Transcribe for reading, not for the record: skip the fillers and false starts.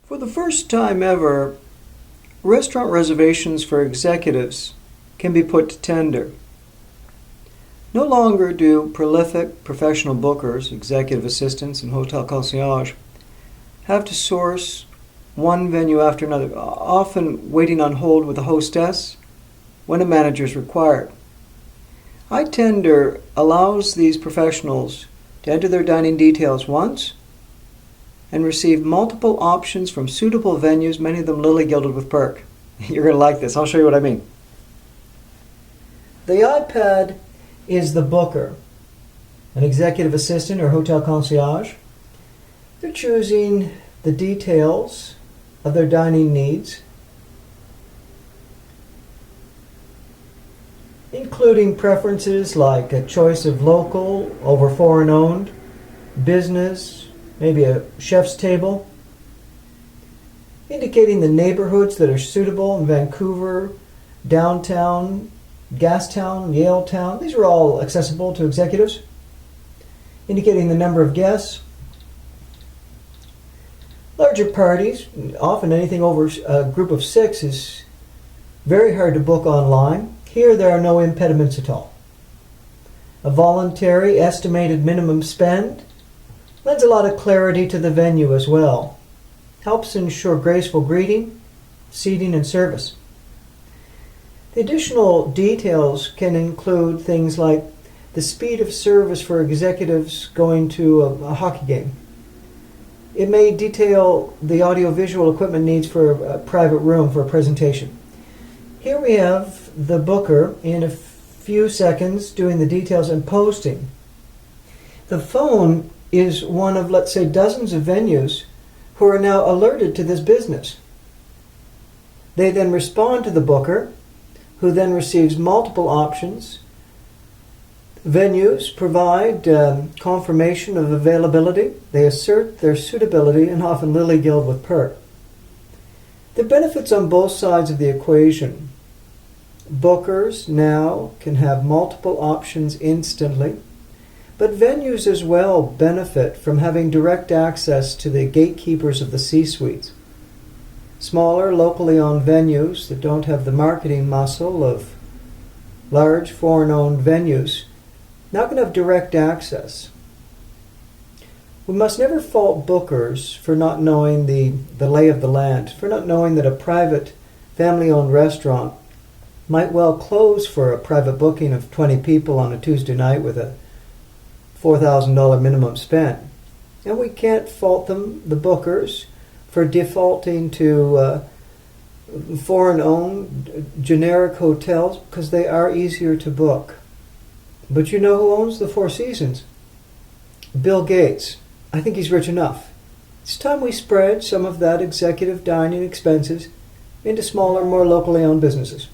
For the first time ever, restaurant reservations for executives can be put to tender. No longer do prolific professional bookers, executive assistants, and hotel concierge have to source one venue after another, often waiting on hold with a hostess when a manager is required. iTendr allows these professionals to enter their dining details once and receive multiple options from suitable venues, many of them lily-gilded with perk. You're going to like this. I'll show you what I mean. The iPad is the booker, an executive assistant or hotel concierge. They're choosing the details of their dining needs, including preferences like a choice of local over foreign-owned, business, maybe a chef's table, indicating the neighborhoods that are suitable in Vancouver, downtown, Gastown, Yaletown. These are all accessible to executives, indicating the number of guests. Larger parties, often anything over a group of 6, is very hard to book online. Here there are no impediments at all. A voluntary estimated minimum spend lends a lot of clarity to the venue as well. Helps ensure graceful greeting, seating, and service. The additional details can include things like the speed of service for executives going to a hockey game. It may detail the audiovisual equipment needs for a private room for a presentation. Here we have the booker in a few seconds doing the details and posting. The phone is one of, let's say, dozens of venues who are now alerted to this business. They then respond to the booker, who then receives multiple options. Venues provide confirmation of availability. They assert their suitability and often lily-gild with perk. The benefits on both sides of the equation. Bookers now can have multiple options instantly, but venues as well benefit from having direct access to the gatekeepers of the C-suites. Smaller, locally owned venues that don't have the marketing muscle of large, foreign-owned venues now can have direct access. We must never fault bookers for not knowing the lay of the land, for not knowing that a private, family-owned restaurant might well close for a private booking of 20 people on a Tuesday night with a $4,000 minimum spend. And we can't fault them, the bookers, for defaulting to foreign-owned generic hotels because they are easier to book. But you know who owns the Four Seasons? Bill Gates. I think he's rich enough. It's time we spread some of that executive dining expenses into smaller, more locally owned businesses.